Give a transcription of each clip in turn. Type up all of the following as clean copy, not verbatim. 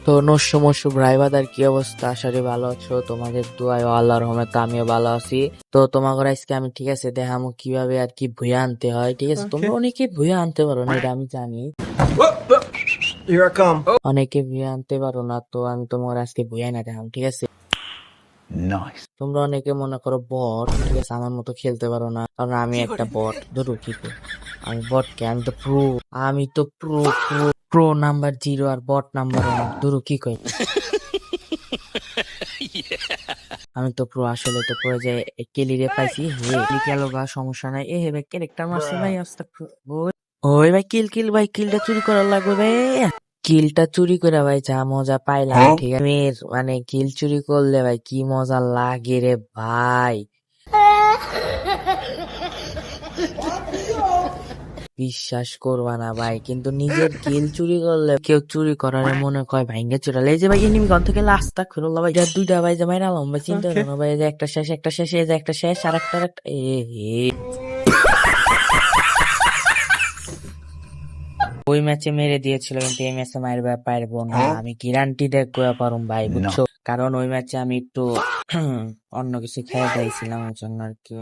তো নস্য মস্য ভাই বাদার কি অবস্থা? আশা করি ভালো আছো। তোমাদের দোয়ায় ও আল্লাহর রহমতে আমিও ভালো আছি। তো তোমাদের আজকে আমি ঠিক আছে দেখামো কিভাবে আর কি ভুয়া আনতে হয়। ঠিক আছে, তোমরা অনেকে ভুয়া আনতে পারো না, এটা আমি জানি। Here I come. অনেকে ভুয়া আনতে পারো না, তো আমি তোমার আজকে ভুয়া না দেখাম। ঠিক আছে, Nice. তোমরা অনেকে মনে করো বট, ঠিক আছে, আমার মতো খেলতে পারো না, কারণ আমি একটা বট। ধরো কি কই, আমি বট কে, আমি তো প্রো নাম্বার 0 আর বট নাম্বার 1। ধরো কি কই, আমি তো প্রো, আসলে তো প্রো যে কেলিরে পাইছি। হে গেল গা, সমস্যা নাই। এ হে ভাই ক্যারেক্টার মারছে ভাই, আস্তে ওই ভাই কিল ভাই, কিলটা চুরি করার লাগবে ভাই। কিলটা চুরি করে ভাই যা মজা পাইলাম, ঠিক আছে। মানে কিল চুরি করলে ভাই কি মজা লাগে রে ভাই, বিশ্বাস করবা না ভাই। কিন্তু নিজের কিল চুরি করলে কেউ চুরি করার মনে কয় ভাইঙ্গা চুরালে। এই যে ভাই এনিমি গন থেকে লাস্টটা খুললো ভাই, দুইটা ভাই যে মাইরালাম ভাই, চিন্তা করো না ভাই। এই যে একটা শেষ, এই যে একটা শেষ, আর একটা এ হে। ওই ম্যাচে মেরে দিয়েছিল, কিন্তু এই ম্যাচে মারবে পারবো না, আমি গ্যারান্টি দেখবো পারুম ভাই, বুঝছো? কারণ ওই ম্যাচে আমি একটু অন্য কিছু খেয়ে দিয়েছিলাম, ওই জন্য আর কি।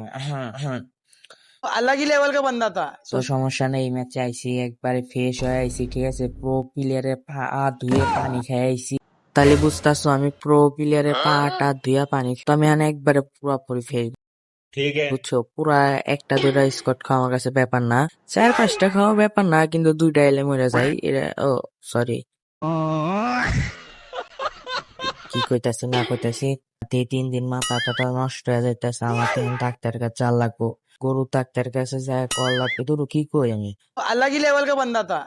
अलग ही लेवल का बंदा था। তো সমস্যা নেই, এই ম্যাচে আইসি একবারে ফ্রেশ হয়ে আইসি, ঠিক আছে। প্রো প্লেয়ারের পা ধুয়ে পানি খেয়ে আইসি, তাহলে বুঝতেছো আমি প্রো প্লেয়ারের পাটা ধুয়ে পানি, তো আমি একবারে পুরোপুরি ফেল, ठीक है। বুঝছো? পুরা একটা দুইটা স্কট খাওয়া আমার কাছে ব্যাপার না, 4-5টা খাওয়া ব্যাপার না, কিন্তু দুইটা এলে মরে যায় এটা। ও সরি, কি কইতাছি না কইতাছি, 3 দিন মাথা টাথা নষ্ট হয়ে যাইতেছে আমার। তিন ডাক্তারের কাছে যাওয়া লাগবো, গরু ডাক্তারের কাছে যায় কল লাগবে। ধরো কি কই আমি, अलग ही लेवल का बंदा था।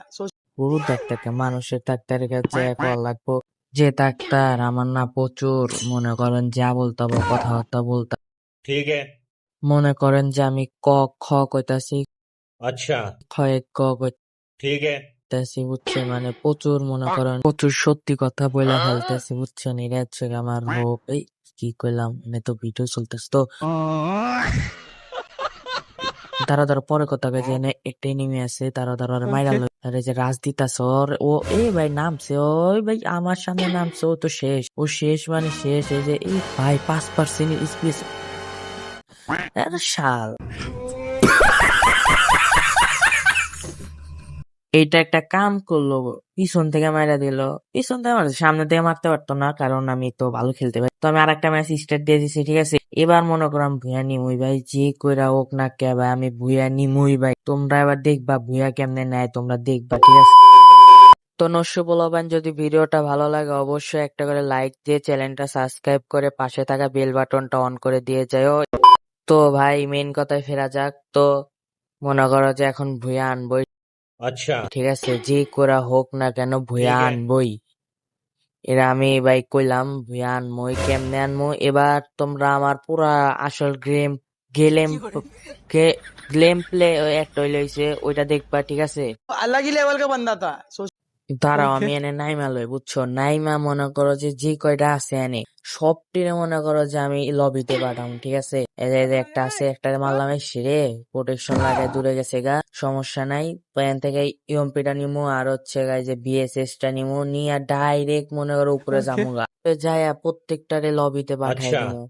গরুর ডাক্তারকে, মানুষের ডাক্তারের কাছে কল লাগবো। যে ডাক্তার আমার না প্রচুর মনে করেন যা বলতে হবে কথাবার্তা বলতে, ठीक है। মনে করেন যে আমি ক খ কইতাছি, अच्छा। খয়ে ক ठीक है। কইতাছি, বুঝছেন? মানে প্রচুর মনে করেন প্রচুর সত্যি কথা বইলা ফেলতেছি, বুঝছেন? এটা হচ্ছে আমার রোগ। এই কি কইলাম, মানে তো ভিডিও চলতেছে তো। তারা পরে কথা কইছে, এনে একটা এনিমি আছে, তারা মাইরা লই। আরে যে রাজদীপ আছে ওর, ও এই ভাই নামছে, ওই ভাই আমার সামনে নামছে, ও তো শেষ, ও শেষ মানে শেষ। এই যে এই ভাই 5% স্পেস, শাল এইটা একটা কাম করলো, পিছন থেকে মাইরা দিল। পিছন থেকে মারছে, সামনে থেকে মারতে পারতো না, কারণ আমি তো ভালো খেলতে পারি। তো আমি আরেকটা ম্যাচ স্টার্ট দিয়ে দিছি, ঠিক আছে। এবার মনে করলাম ভুয়া নিমুই ভাই, যে কইরা হোক না কে ভাই, আমি ভুয়া নিমুই ভাই। তোমরা এবার দেখবা ভুয়া কেমনে নেয়, তোমরা দেখবা, ঠিক আছে। তো নস্য বলবেন, যদি ভিডিওটা ভালো লাগে অবশ্যই একটা করে লাইক দিয়ে চ্যানেলটা সাবস্ক্রাইব করে পাশে থাকা বেল বাটনটা অন করে দিয়ে যাও। তো ভাই মেইন কথায় ফেরা যাক। তো মনে করো যে এখন ভুয়া আনবই, अच्छा। ঠিক আছে, যে করা হোক না কেন ভুয়া ठीक है। আনবই। এরা আমি ভাই কইলাম ভুয়া আনবই, কেমনে আনবো এবার তোমরা আমার পুরা আসল গেলেম গেম প্লে একটা হইছে ওইটা দেখবা, ঠিক আছে। अलग ही लेवल का बंदा था। দাঁড়াও আমি এনে নাইমা লই, বুঝছো? নাইমা মনে করো যে কয়টা আছে এনে সবটিরে মনে করো যে আমি লবিতে পাঠাম, ঠিক আছে। এই যে একটা আছে, একটা মারলাম, রে প্রোটেকশন লাগাই দূরে গেছে গা, সমস্যা নাই। এখান থেকে ইউএমপিটা নিমু, আর হচ্ছে গাই যে বিএসএস টা নিমু, নিয়ে ডাইরেক্ট মনে করো উপরে যামু গা, যাই প্রত্যেকটারে লবিতে পাঠাই अच्छा। দিমু।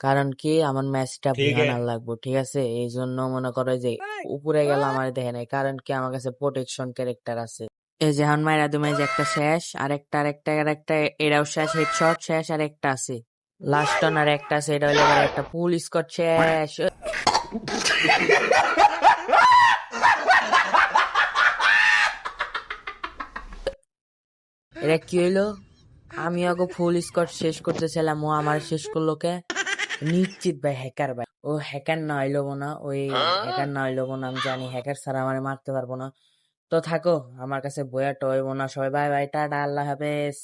কারণ কি আমার ম্যাচটা ठीक है। ভুয়ানার লাগবো, ঠিক আছে। এই জন্য মনে করো যে উপরে গেলাম আর দেখে নাই, কারণ কি আমার কাছে প্রোটেকশন ক্যারেক্টার আছে। এই যে এখন মাইরা তুমি যে একটা শেষ, আরেকটা এটাও শেষ, হেডশট শেষ, আর একটা আছে লাস্ট টান, আর একটা আছে, এটা হলে এবার একটা ফুল স্কট শেষ। এটা কি হইলো, আমি আগে ফুল স্কট শেষ করতেছিলাম, ও আমার শেষ করলো কে? নিশ্চিত ভাই হ্যাকার ভাই, ও হ্যাকার না হইলো না, ওই হ্যাকার না হইলো না, আমি জানি হ্যাকার ছাড়া আমার মারতে পারবো না। তো থাকো, আমার কাছে বইয়াটা হইব না। সবাই বাই বাই, টাটা, আল্লাহ হাফেজ।